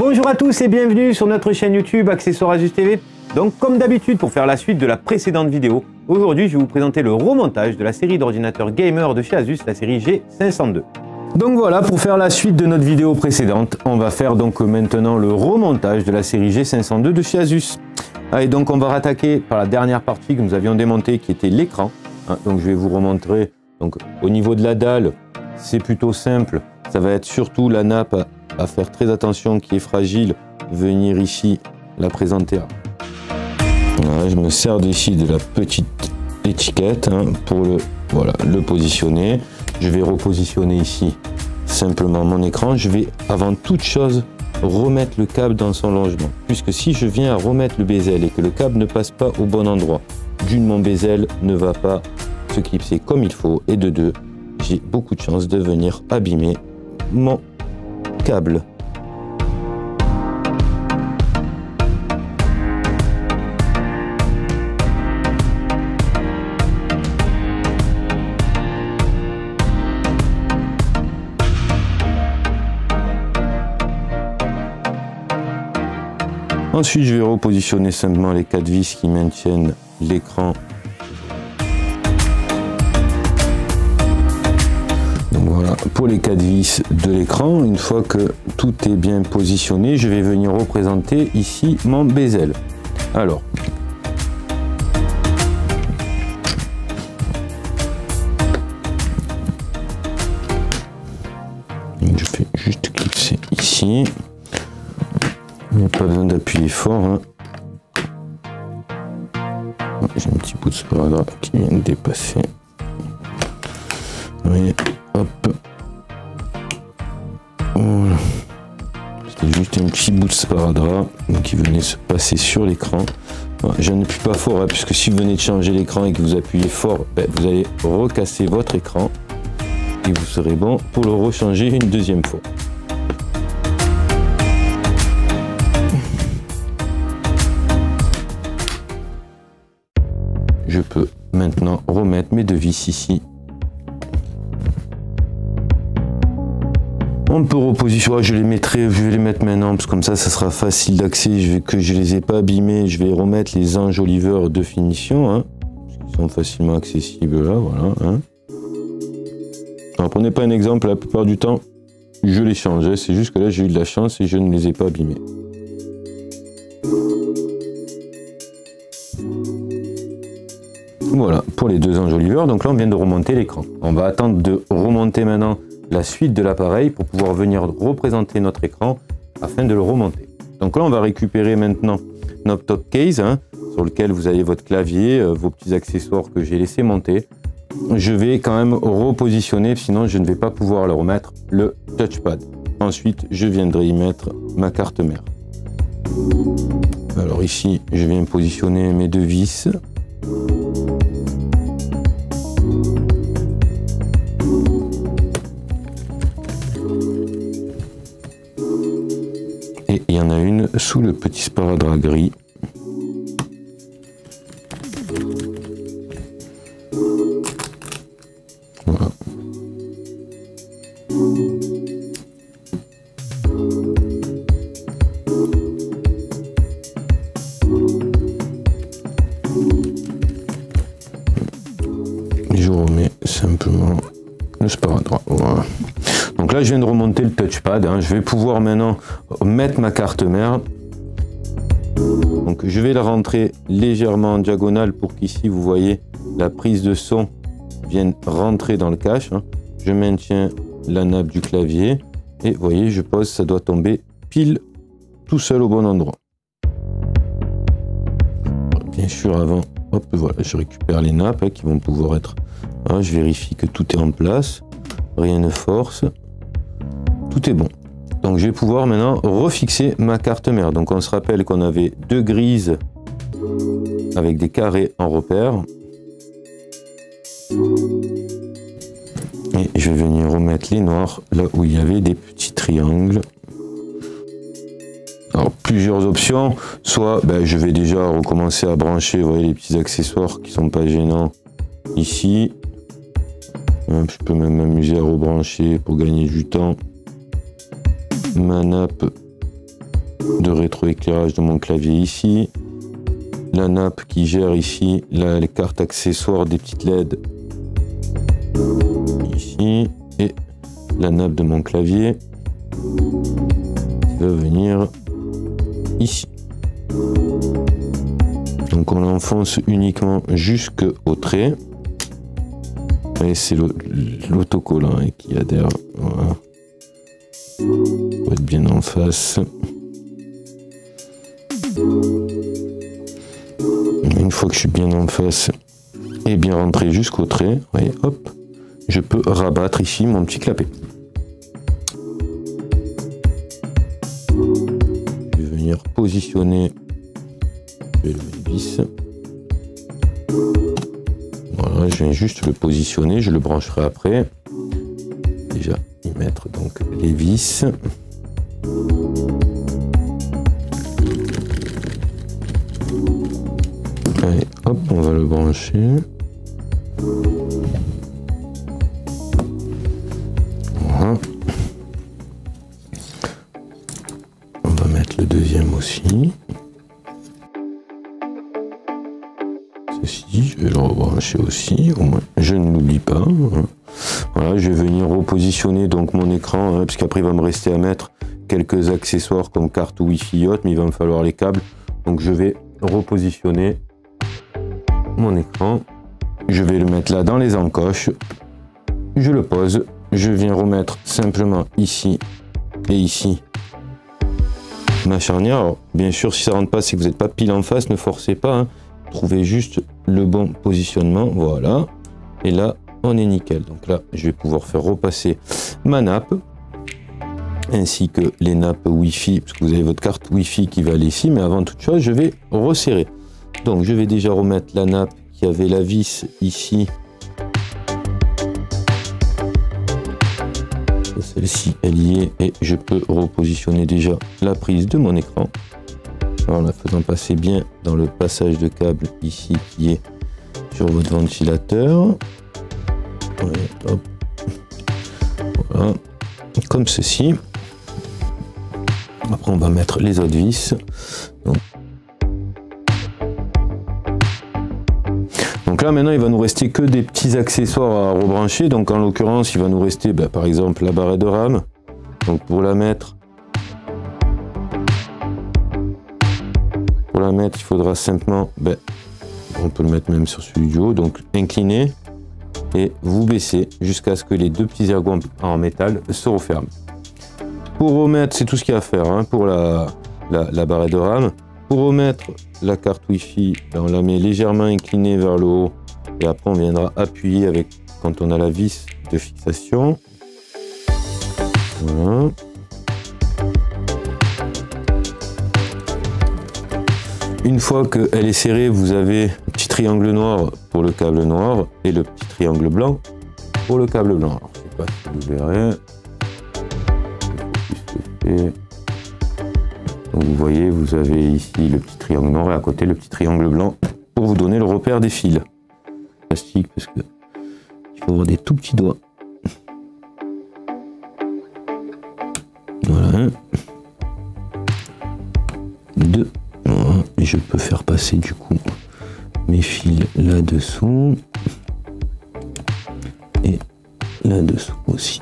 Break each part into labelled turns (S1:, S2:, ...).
S1: Bonjour à tous et bienvenue sur notre chaîne YouTube Accessoires Asus TV. Donc comme d'habitude pour faire la suite de la précédente vidéo, aujourd'hui je vais vous présenter le remontage de la série d'ordinateurs gamer de chez Asus, la série G502. Donc voilà, pour faire la suite de notre vidéo précédente, on va faire donc maintenant le remontage de la série G502 de chez Asus. Allez, donc on va rattaquer par la dernière partie que nous avions démontée qui était l'écran. Donc je vais vous remontrer, donc au niveau de la dalle, c'est plutôt simple, ça va être surtout la nappe à faire très attention qui est fragile, venir ici la présenter. Voilà, je me sers d'ici de la petite étiquette pour le positionner. Je vais repositionner ici simplement mon écran. Je vais avant toute chose remettre le câble dans son logement, puisque si je viens à remettre le bezel et que le câble ne passe pas au bon endroit, d'une, mon bezel ne va pas se clipser comme il faut, et de deux, j'ai beaucoup de chances de venir abîmer mon câble. Ensuite, je vais repositionner simplement les 4 vis qui maintiennent l'écran. Donc voilà, pour les 4 vis de l'écran, une fois que tout est bien positionné, je vais venir représenter ici mon bezel. Alors, je fais juste clipser ici. Il n'y a pas besoin d'appuyer fort. J'ai un petit bout de sparadrap qui vient de dépasser. Oui, hop. Voilà. C'était juste un petit bout de sparadrap qui venait se passer sur l'écran. Je n'appuie pas fort, puisque si vous venez de changer l'écran et que vous appuyez fort, vous allez recasser votre écran et vous serez bon pour le rechanger une deuxième fois. Je peux maintenant remettre mes deux vis ici. On peut repositionner, je vais les mettre maintenant, parce que comme ça sera facile d'accès, que je les ai pas abîmés. Je vais remettre les enjoliveurs de finition, qui sont facilement accessibles là, voilà. Alors prenez pas un exemple, la plupart du temps, je les change, c'est juste que là j'ai eu de la chance et je ne les ai pas abîmés. Voilà pour les deux enjoliveurs. Donc là on vient de remonter l'écran. On va attendre de remonter maintenant la suite de l'appareil pour pouvoir venir représenter notre écran afin de le remonter. Donc là on va récupérer maintenant notre top case sur lequel vous avez votre clavier, vos petits accessoires que j'ai laissé monter. Je vais quand même repositionner, sinon je ne vais pas pouvoir le remettre, le touchpad. Ensuite je viendrai y mettre ma carte mère. Alors ici je viens positionner mes deux vis. Et il y en a une sous le petit sparadrap gris. Voilà. Je remets simplement le sparadrap. Voilà. Donc là, je viens de remonter le touchpad. Je vais pouvoir maintenant mettre ma carte mère. Donc je vais la rentrer légèrement en diagonale pour qu'ici, vous voyez, la prise de son vienne rentrer dans le cache. Je maintiens la nappe du clavier. Et vous voyez, je pose, ça doit tomber pile tout seul au bon endroit. Bien sûr, avant, hop, voilà, je récupère les nappes qui vont pouvoir être... je vérifie que tout est en place. Rien ne force. Tout est bon. Donc je vais pouvoir maintenant refixer ma carte mère. Donc on se rappelle qu'on avait deux grises avec des carrés en repère. Et je vais venir remettre les noirs là où il y avait des petits triangles. Alors plusieurs options. Soit je vais déjà recommencer à brancher, vous voyez, les petits accessoires qui sont pas gênants ici. Je peux même m'amuser à rebrancher pour gagner du temps ma nappe
S2: de rétroéclairage de mon clavier ici. La nappe qui gère ici les cartes accessoires des petites LED ici. Et la nappe de mon clavier qui va venir ici. Donc on l'enfonce uniquement jusqu'au trait. Et c'est l'autocollant qui adhère. Voilà. Pour être bien en face. Une fois que je suis bien en face et bien rentré jusqu'au trait, voyez, hop, je peux rabattre ici mon petit clapet. Je vais venir positionner le vis. Voilà, je viens juste le positionner, je le brancherai après. Déjà y mettre donc les vis. Allez, hop, on va le brancher. Voilà. On va mettre le deuxième aussi. Ceci, je vais le rebrancher aussi, au moins je ne l'oublie pas. Voilà, je vais venir repositionner donc mon écran, parce qu'après il va me rester à mettre quelques accessoires comme carte Wi-Fi et autres, mais il va me falloir les câbles. Donc je vais repositionner mon écran. Je vais le mettre là dans les encoches. Je le pose. Je viens remettre simplement ici et ici ma charnière. Alors, bien sûr, si ça rentre pas, c'est que vous n'êtes pas pile en face, ne forcez pas. Hein. Trouvez juste le bon positionnement. Voilà. Et là, on est nickel. Donc là, je vais pouvoir faire repasser ma nappe ainsi que les nappes Wi-Fi, parce que vous avez votre carte Wi-Fi qui va aller ici. Mais avant toute chose, je vais resserrer. Donc, je vais déjà remettre la nappe qui avait la vis ici. Celle-ci, elle y est, et je peux repositionner déjà la prise de mon écran en la faisant passer bien dans le passage de câble ici qui est sur votre ventilateur. Ouais, hop. Voilà, comme ceci. Après, on va mettre les autres vis. Donc là, maintenant, il va nous rester que des petits accessoires à rebrancher. Donc, en l'occurrence, il va nous rester, par exemple, la barrette de RAM. Donc, pour la mettre, il faudra simplement, on peut le mettre même sur celui du haut. Donc, incliner et vous baissez jusqu'à ce que les deux petits ergots en métal se referment. Pour remettre, c'est tout ce qu'il y a à faire hein, pour la barrette de RAM. Pour remettre la carte Wi-Fi, on la met légèrement inclinée vers le haut et après on viendra appuyer avec quand on a la vis de fixation. Voilà. Une fois qu'elle est serrée, vous avez le petit triangle noir pour le câble noir et le petit triangle blanc pour le câble blanc. Alors, je ne sais pas si vous verrez. Donc vous voyez, vous avez ici le petit triangle noir et à côté le petit triangle blanc pour vous donner le repère des fils. Plastique parce que il faut avoir des tout petits doigts. Voilà. 2. Voilà. Et je peux faire passer du coup mes fils là-dessous et là-dessous aussi.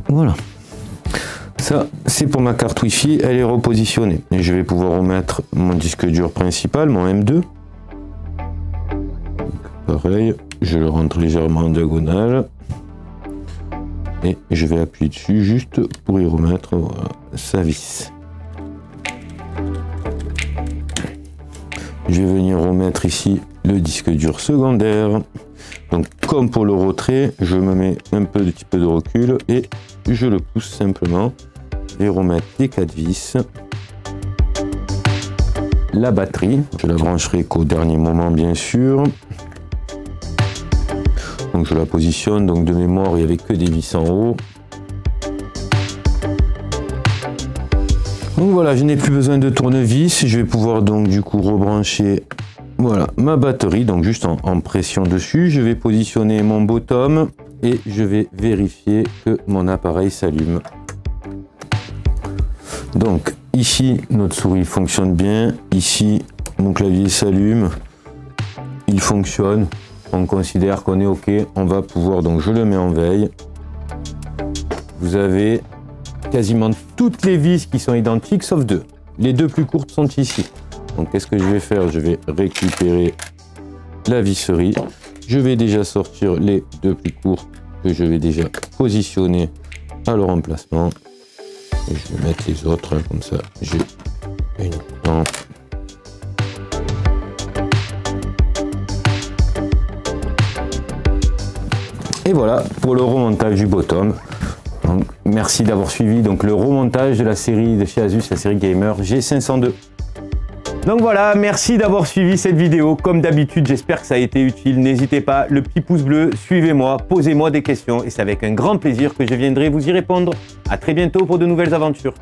S2: Voilà. Ça, c'est pour ma carte Wi-Fi, elle est repositionnée. Et je vais pouvoir remettre mon disque dur principal, mon M2. Donc, pareil, je le rentre légèrement en diagonale. Et je vais appuyer dessus juste pour y remettre voilà, sa vis. Je vais venir remettre ici le disque dur secondaire. Donc comme pour le retrait, je me mets un petit peu de recul et je le pousse simplement. Je vais remettre les 4 vis. La batterie, je la brancherai qu'au dernier moment bien sûr. Donc je la positionne, donc de mémoire il n'y avait que des vis en haut. Donc voilà, je n'ai plus besoin de tournevis, je vais pouvoir donc du coup rebrancher voilà, ma batterie, donc juste en pression dessus. Je vais positionner mon bottom et je vais vérifier que mon appareil s'allume. Donc ici, notre souris fonctionne bien. Ici, mon clavier s'allume. Il fonctionne. On considère qu'on est OK. On va pouvoir, donc je le mets en veille. Vous avez quasiment toutes les vis qui sont identiques, sauf deux. Les deux plus courtes sont ici. Donc qu'est-ce que je vais faire? Je vais récupérer la visserie. Je vais déjà sortir les deux plus courtes que je vais déjà positionner à leur emplacement. Et je vais mettre les autres, hein, comme ça j'ai une temps. Et voilà pour le remontage du bottom. Donc, merci d'avoir suivi donc, le remontage de la série de chez Asus, la série Gamer G502. Donc voilà, merci d'avoir suivi cette vidéo. Comme d'habitude, j'espère que ça a été utile. N'hésitez pas, le petit pouce bleu, suivez-moi, posez-moi des questions et c'est avec un grand plaisir que je viendrai vous y répondre. À très bientôt pour de nouvelles aventures.